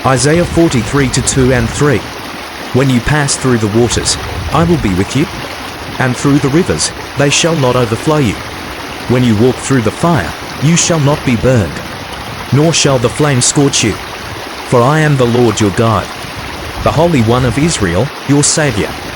Isaiah 43:2 and 3. When you pass through the waters, I will be with you, and through the rivers, they shall not overflow you. When you walk through the fire, you shall not be burned, nor shall the flame scorch you. For I am the Lord your God, the Holy One of Israel, your Savior.